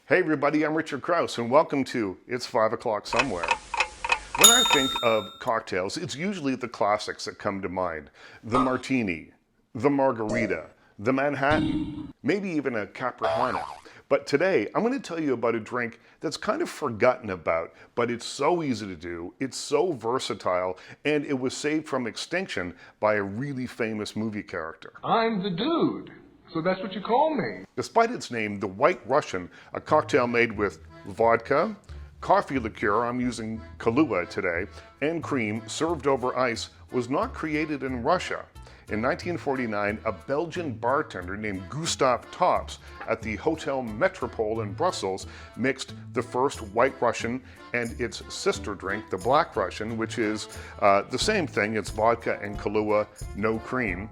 Hey everybody, I'm Richard Krause and welcome to It's 5 o'clock Somewhere. When I think of cocktails, it's usually the classics that come to mind. The martini, the margarita, the Manhattan, maybe even a Caprihana. But today, I'm going to tell you about a drink that's kind of forgotten about, but it's so easy to do, it's so versatile, and it was saved from extinction by a really famous movie character. I'm the dude, so that's what you call me. Despite its name, the White Russian, a cocktail made with vodka, coffee liqueur, I'm using Kahlua today, and cream served over ice, was not created in Russia. In 1949, a Belgian bartender named Gustav Tops at the Hotel Metropole in Brussels mixed the first White Russian and its sister drink, the Black Russian, which is the same thing. It's vodka and Kahlua, no cream,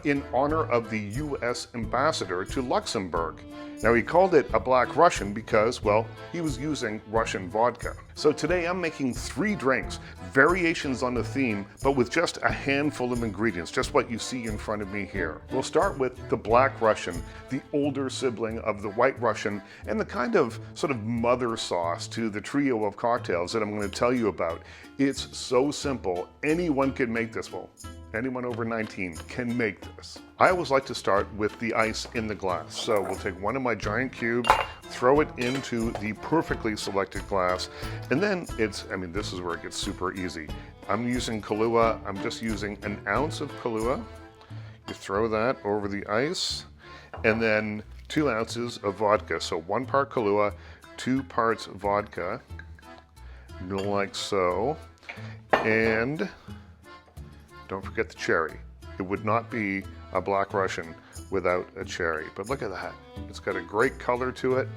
in honor of the U.S. ambassador to Luxembourg. Now, he called it a Black Russian because, well, he was using Russian vodka. So today I'm making 3 drinks, variations on the theme, but with just a handful of ingredients, just what you see in front of me here. We'll start with the Black Russian, the older sibling of the White Russian, and the kind of sort of mother sauce to the trio of cocktails that I'm going to tell you about. It's so simple, anyone can make this. Well, anyone over 19 can make this. I always like to start with the ice in the glass. So we'll take one of my giant cubes, throw it into the perfectly selected glass, and then this is where it gets super easy. I'm using Kahlua. I'm just using an ounce of Kahlua. You throw that over the ice, and then 2 ounces of vodka. So 1 part Kahlua, 2 parts vodka, like so. And don't forget the cherry. It would not be a Black Russian without a cherry. But look at that. It's got a great color to it.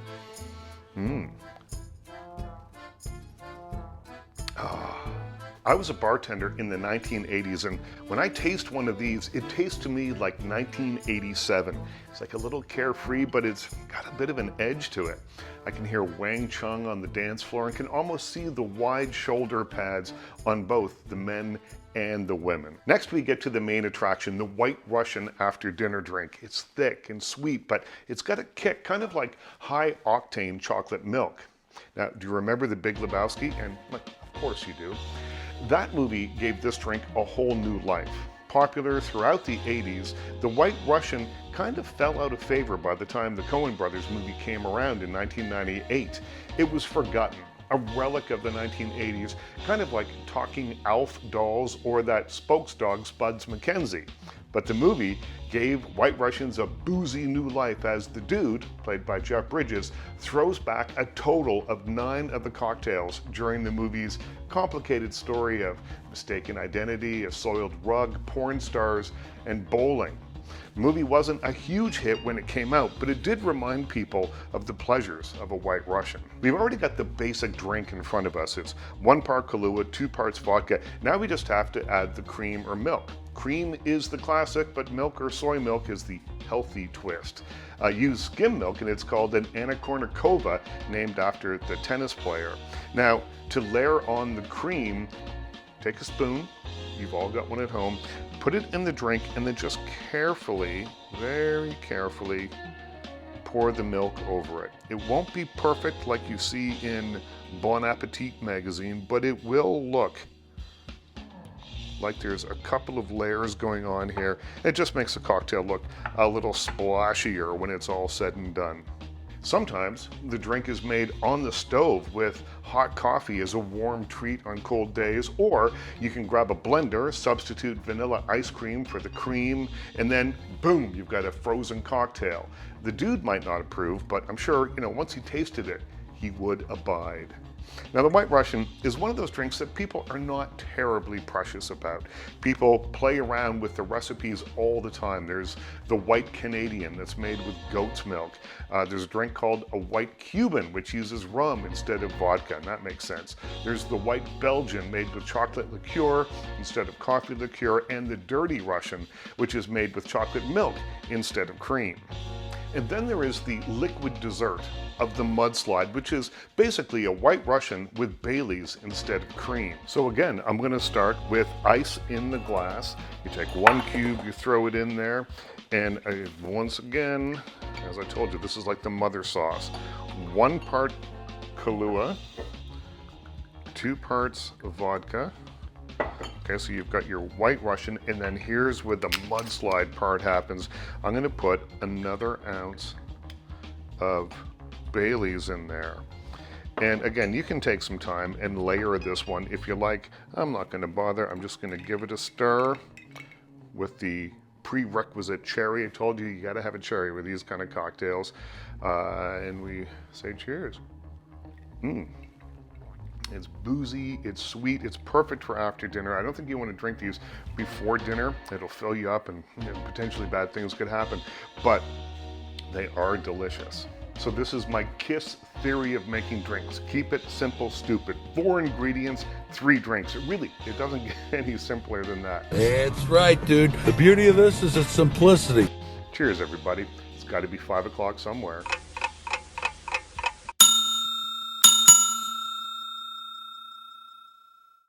I was a bartender in the 1980s, and when I taste one of these, it tastes to me like 1987. It's like a little carefree, but it's got a bit of an edge to it. I can hear Wang Chung on the dance floor and can almost see the wide shoulder pads on both the men and the women. Next, we get to the main attraction, the White Russian after dinner drink. It's thick and sweet, but it's got a kick, kind of like high octane chocolate milk. Now, do you remember The Big Lebowski? And of course you do. That movie gave this drink a whole new life. Popular throughout the 80s, the White Russian kind of fell out of favor by the time the Coen brothers movie came around in 1998. It was forgotten, a relic of the 1980s, kind of like talking Alf dolls or that spokes dog Spuds MacKenzie. But the movie gave White Russians a boozy new life as the dude, played by Jeff Bridges, throws back a total of 9 of the cocktails during the movie's complicated story of mistaken identity, a soiled rug, porn stars, and bowling. The movie wasn't a huge hit when it came out, but it did remind people of the pleasures of a White Russian. We've already got the basic drink in front of us. It's 1 part Kahlua, 2 parts vodka. Now we just have to add the cream or milk. Cream is the classic, but milk or soy milk is the healthy twist. Use skim milk, and it's called an Anna Kournikova, named after the tennis player. Now, to layer on the cream, take a spoon, you've all got one at home, put it in the drink, and then just carefully, very carefully, pour the milk over it. It won't be perfect like you see in Bon Appetit magazine, but it will look like there's a couple of layers going on here. It just makes the cocktail look a little splashier when it's all said and done. Sometimes the drink is made on the stove with hot coffee as a warm treat on cold days, or you can grab a blender, substitute vanilla ice cream for the cream, and then boom, you've got a frozen cocktail. The dude might not approve, but I'm sure, once he tasted it, he would abide. Now, the White Russian is one of those drinks that people are not terribly precious about. People play around with the recipes all the time. There's the White Canadian that's made with goat's milk. There's a drink called a White Cuban, which uses rum instead of vodka, and that makes sense. There's the White Belgian, made with chocolate liqueur instead of coffee liqueur, and the Dirty Russian, which is made with chocolate milk instead of cream. And then there is the liquid dessert of the Mudslide, which is basically a White Russian with Baileys instead of cream. So again, I'm going to start with ice in the glass. You take 1 cube, you throw it in there, and once again, as I told you, this is like the mother sauce. 1 part Kahlua, 2 parts vodka. Okay, so you've got your White Russian, and then here's where the Mudslide part happens. I'm going to put another ounce of Baileys in there. And again, you can take some time and layer this one if you like. I'm not going to bother. I'm just going to give it a stir with the prerequisite cherry. I told you got to have a cherry with these kind of cocktails. And we say cheers. It's boozy, it's sweet, it's perfect for after dinner. I don't think you want to drink these before dinner. It'll fill you up and potentially bad things could happen, but they are delicious. So this is my KISS theory of making drinks. Keep it simple, stupid. 4 ingredients, 3 drinks. It doesn't get any simpler than that. That's right, dude. The beauty of this is its simplicity. Cheers, everybody. It's got to be 5 o'clock somewhere.